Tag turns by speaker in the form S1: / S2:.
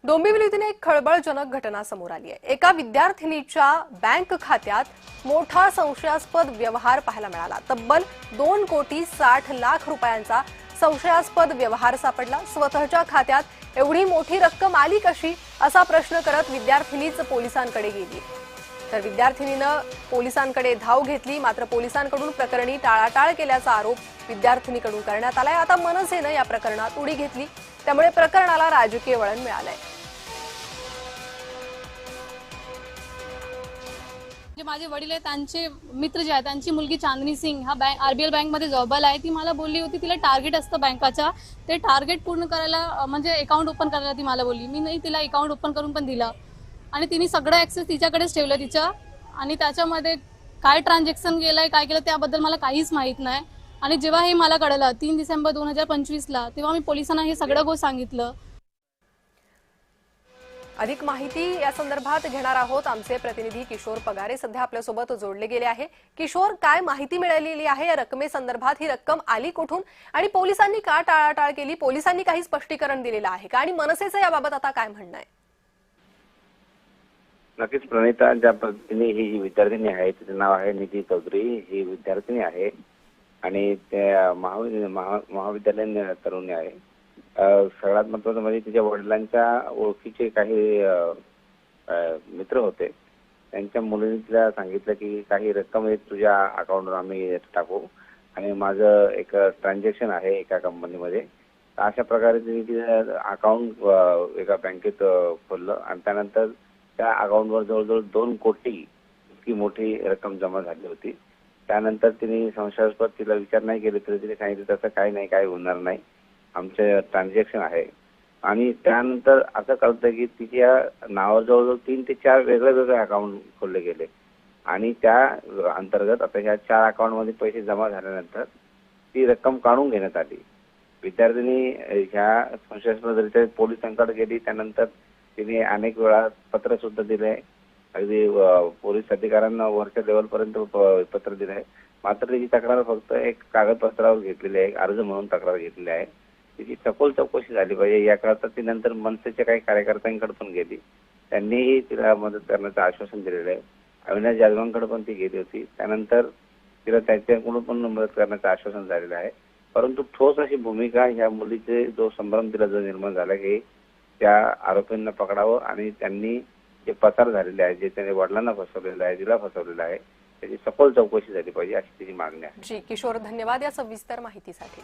S1: डोंबिवलीतून एक खळबळजनक घटना समोर आली आहे। एका विद्यार्थिनीच्या बँक खात्यात मोठा संशयास्पद व्यवहार पाहायला मिळाला। तब्बल 2,60,00,000 रुपयांचा संशयास्पद व्यवहार सापडला। स्वतःच्या खात्यात एवढी मोठी रक्कम आली कशी असा प्रश्न करत विद्यार्थिनीच पोलिसांकडे गेली। तर विद्यार्थिनीनं पोलिसांकडे धाव घेतली, मात्र पोलिसांकडून प्रकरणी टाळाटाळ केल्याचा आरोप विद्यार्थिनीकडून करण्यात आलाय। आता मनसेनं या प्रकरणात उडी घेतली, त्यामुळे प्रकरणाला राजकीय वळण मिळालंय।
S2: माझे वडील आहेत, त्यांचे मित्र जे आहेत, त्यांची मुलगी चांदनी सिंग हा आरबीएल बँकमध्ये जॉबला आहे। ती मला बोलली होती तिला टार्गेट असतं बँकाचा, ते टार्गेट पूर्ण करायला म्हणजे अकाउंट ओपन करायला ती मला बोलली। मी नाही तिला अकाउंट ओपन करून पण दिला आणि तिने सगळं ऍक्सेस तिच्याकडेच ठेवलं तिच्या, आणि त्याच्यामध्ये काय ट्रान्झॅक्शन गेलंय काय केलं त्याबद्दल मला काहीच माहित नाही। आणि जेव्हा हे मला कळलं 3 डिसेंबर 2025ला, तेव्हा मी पोलिसांना हे सगळं गोष्ट सांगितलं।
S1: अधिक माहिती या संदर्भात घेणार आहोत। आमचे प्रतिनिधी किशोर पगारे सध्या आपल्यासोबत जोडले गेले आहे। किशोर, काय माहिती मिळालेली आहे या रकमेसंदर्भात? ही रक्कम आली कुठून आणि पोलिसांनी का टाळाटाळ केली? पोलिसांनी काही स्पष्टीकरण दिलेलं आहे का आणि मनसेचं याबाबत आता काय म्हणणं आहे?
S3: नक्कीच प्रणिता, ज्या पद्धतीने ही विद्यार्थिनी आहे तिचं नाव आहे निधी चौधरी, ही विद्यार्थिनी आहे आणि त्या महाविद्यालयीन तरुणी आहे। सगळ्यात महत्त्वाचं म्हणजे तिच्या वडिलांच्या ओळखीचे काही मित्र होते। त्यांच्या मुलीने तिला सांगितलं की काही रक्कम तुझ्या अकाउंटवर आम्ही टाकू आणि माझं एक ट्रान्झॅक्शन आहे एका कंपनीमध्ये। अशा प्रकारे तिने तिचं अकाउंट एका बँकेत खोललं आणि त्यानंतर त्या अकाउंटवर जवळजवळ 2 कोटी इतकी मोठी रक्कम जमा झाली होती। त्यानंतर तिने संशयास्पद तिला विचार नाही केले तरी तिने सांगितलं तसं काही नाही, काही होणार नाही, आमचे ट्रान्झॅक्शन आहे। आणि त्यानंतर असं कळतं की तिच्या नावावर जवळजवळ 3 ते 4 वेगळे अकाउंट खोलले गेले आणि त्या अंतर्गत आता ह्या 4 अकाउंटमध्ये पैसे जमा झाल्यानंतर ती रक्कम काढून घेण्यात आली। विद्यार्थिनी ह्या संशयास्पदरित्या पोलिसांकडे गेली, त्यानंतर तिने अनेक वेळा पत्र सुद्धा दिले, अगदी पोलीस अधिकाऱ्यांना वरच्या लेवलपर्यंत पत्र दिलं आहे। मात्र त्याची तक्रार फक्त एक कागदपत्रावर घेतलेली आहे, अर्ज म्हणून तक्रार घेतलेली आहे। तिची सखोल चौकशी झाली पाहिजे याकरता ती नंतर मनसेच्या काही कार्यकर्त्यांकडे पण गेली, त्यांनीही तिला मदत करण्याचं आश्वासन दिलेलं आहे। अविनाश जाधवांकडे पण ती गेली होती, त्यानंतर तिला त्यांच्याकडून पण मदत करण्याचं आश्वासन झालेलं आहे। परंतु ठोस अशी भूमिका ह्या मुलीचे जो संभ्रम तिला जो निर्माण झाला की त्या आरोपींना पकडावं आणि त्यांनी जे पसार झालेले आहे, जे त्याने वडिलांना फसवलेलं आहे, तिला फसवलेलं आहे, त्याची सखोल चौकशी झाली पाहिजे अशी तिची मागणी आहे।
S1: जी किशोर, धन्यवाद या सविस्तर माहितीसाठी।